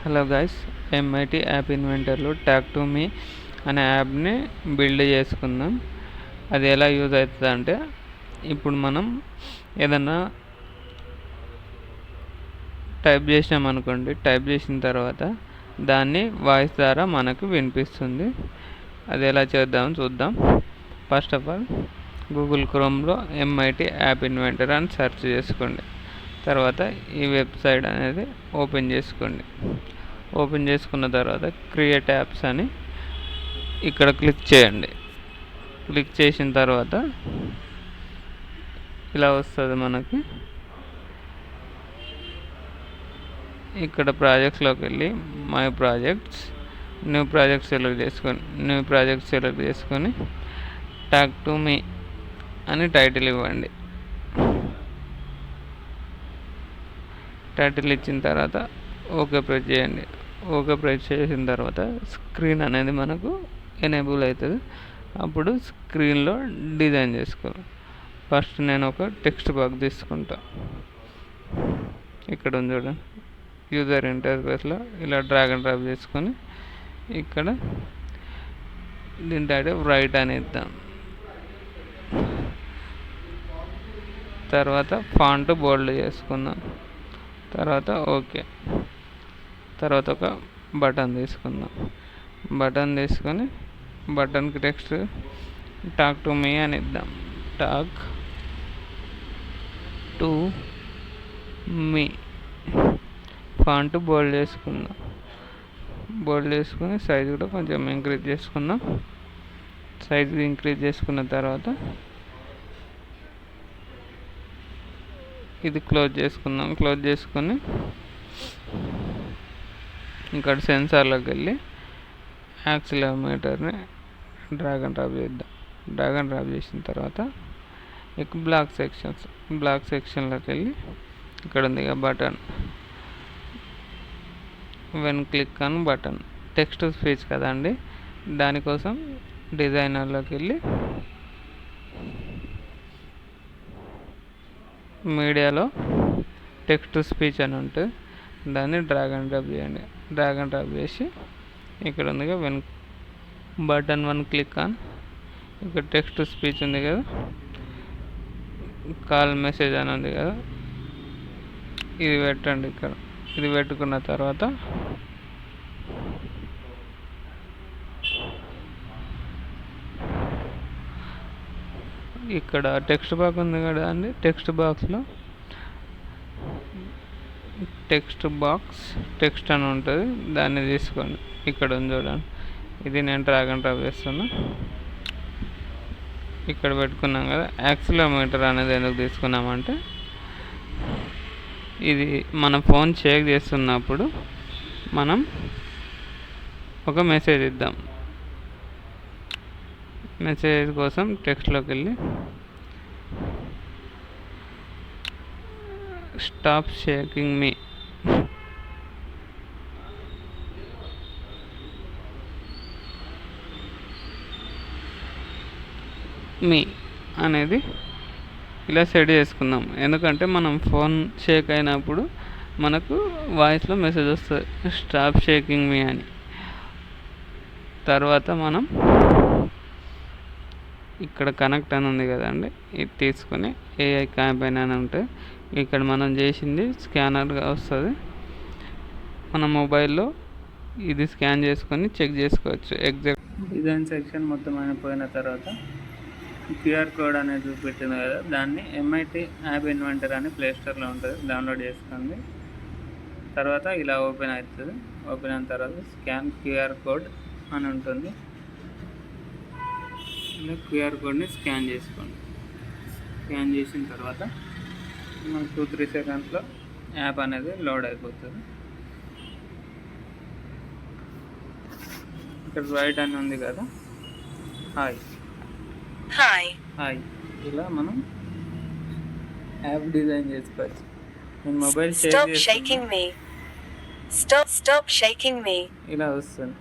Hello guys, MIT app ఇన్వెంటర్లో tag to me అనే యాప్ని బిల్డ్ చేసుకుందాం. అది ఎలా యూజ్ అవుతుంది అంటే, ఇప్పుడు మనం ఏదన్నా టైప్ చేసినామనుకోండి, టైప్ చేసిన తర్వాత దాన్ని వాయిస్ ద్వారా మనకు వినిపిస్తుంది. అది ఎలా చేద్దామని చూద్దాం. ఫస్ట్ ఆఫ్ ఆల్ గూగుల్ క్రోమ్లో ఎంఐటి యాప్ ఇన్వెంటర్ అని సెర్చ్ చేసుకోండి. తర్వాత ఈ వెబ్సైట్ అనేది ఓపెన్ చేసుకోండి. ఓపెన్ చేసుకున్న తర్వాత క్రియేట్ యాప్స్ అని ఇక్కడ క్లిక్ చేయండి. క్లిక్ చేసిన తర్వాత ఇలా వస్తుంది మనకి. ఇక్కడ ప్రాజెక్ట్స్లోకి వెళ్ళి my projects, new project select చేసుకొని ట్యాగ్ టు మీ అని టైటిల్ ఇవ్వండి. టైటిల్ ఇచ్చిన తర్వాత ఓకే ప్రెస్ చేయండి. ఓకే ప్రెస్ చేసిన తర్వాత స్క్రీన్ అనేది మనకు ఎనేబుల్ అవుతుంది. అప్పుడు స్క్రీన్లో డిజైన్ చేసుకోవాలి. ఫస్ట్ నేను ఒక టెక్స్ట్ బాక్స్ తీసుకుంటా. ఇక్కడ ఉంది చూడండి, యూజర్ ఇంటర్ఫేస్లో ఇలా డ్రాగ్ అండ్ డ్రాప్ చేసుకొని ఇక్కడ దీని టైటిల్ రైట్ అని ఇద్దాం. తర్వాత ఫాంట్ బోల్డ్ చేసుకుందాం. తర్వాత ఓకే. తర్వాత ఒక బటన్ తీసుకుందాం. బటన్ తీసుకొని బటన్కి టెక్స్ట్ టాక్ టు మీ అని ఇద్దాం. Talk to me. ఫాంట్ బోల్డ్ చేసుకుందాం. బోల్డ్ చేసుకుని సైజు కూడా కొంచెం ఇంక్రీజ్ చేసుకుందాం. సైజు ఇంక్రీజ్ చేసుకున్న తర్వాత ఇది క్లోజ్ చేసుకుందాం. క్లోజ్ చేసుకొని ఇక్కడ సెన్సార్లోకి వెళ్ళి యాక్సిలరోమీటర్ని డ్రాగ్ అండ్ డ్రాప్ చేద్దాం. డ్రాగ్ అండ్ డ్రాప్ చేసిన తర్వాత ఇక బ్లాక్ సెక్షన్లోకి వెళ్ళి ఇక్కడ ఉంది ఇక button, when click on button, text to speech కదండి, దానికోసం డిజైనర్లోకి వెళ్ళి మీడియాలో టెక్స్ట్ టు స్పీచ్ అని ఉంటుంది, దాన్ని డ్రాగ్ అండ్ డ్రాప్ చేయండి. డ్రాగ్ అండ్ డ్రాప్ చేసి ఇక్కడ ఉంది when button one click on, ఇక్కడ టెక్స్ట్ టు స్పీచ్ ఉంది కదా, కాల్ మెసేజ్ అని ఉంది కదా, ఇది పెట్టండి. ఇక్కడ ఇది పెట్టుకున్న తర్వాత ఇక్కడ టెక్స్ట్ బాక్స్ ఉంది కదా అండి, టెక్స్ట్ బాక్స్లో టెక్స్ట్ అని ఉంటుంది, దాన్ని తీసుకోండి. ఇక్కడ ఉంది చూడండి, ఇది నేను డ్రాగ్ అండ్ డ్రాప్ చేస్తున్నా. ఇక్కడ పెట్టుకున్నాం కదా. యాక్సిలరోమీటర్ అనేది ఎందుకు తీసుకున్నామంటే, ఇది మన ఫోన్ చెక్ చేస్తున్నప్పుడు మనం ఒక మెసేజ్ ఇద్దాం. మెసేజ్ కోసం టెక్స్ట్లోకి వెళ్ళి స్టాప్ షేకింగ్ మీ అనేది ఇలా సెట్ చేసుకుందాం. ఎందుకంటే మనం ఫోన్ షేక్ అయినప్పుడు మనకు వాయిస్లో మెసేజ్ వస్తుంది, స్టాప్ షేకింగ్ మీ అని. తర్వాత మనం ఇక్కడ కనెక్ట్ అని ఉంది కదండి, ఇది తీసుకొని ఏఐ క్యాంపెయిన్ అని ఉంటే ఇక్కడ మనం చేసింది స్కానర్గా వస్తుంది. మన మొబైల్లో ఇది స్కాన్ చేసుకొని చెక్ చేసుకోవచ్చు. ఎగ్జాక్ట్ డిజైన్ సెక్షన్ మొత్తం అయిపోయిన తర్వాత క్యూఆర్ కోడ్ అనేది చూపెట్టింది కదా, దాన్ని ఎంఐటి యాప్ ఇన్వెంటర్ అని ప్లేస్టోర్లో ఉంటుంది, డౌన్లోడ్ చేసుకోండి. తర్వాత ఇలా ఓపెన్ అవుతుంది. ఓపెన్ అయిన తర్వాత స్కాన్ క్యూఆర్ కోడ్ అని ఉంటుంది. ఇలా క్యూఆర్ కోడ్ని స్కాన్ చేసుకోండి. స్కాన్ చేసిన తర్వాత మనకు 2-3 సెకండ్స్లో యాప్ అనేది లోడ్ అయిపోతుంది. ఇక్కడ రైట్ అని ఉంది కదా, హాయ్. ఇలా మనం యాప్ డిజైన్ చేసుకోవచ్చు. నేను మొబైల్ షేక్ చేస్తున్నా, ఇలా వస్తుంది.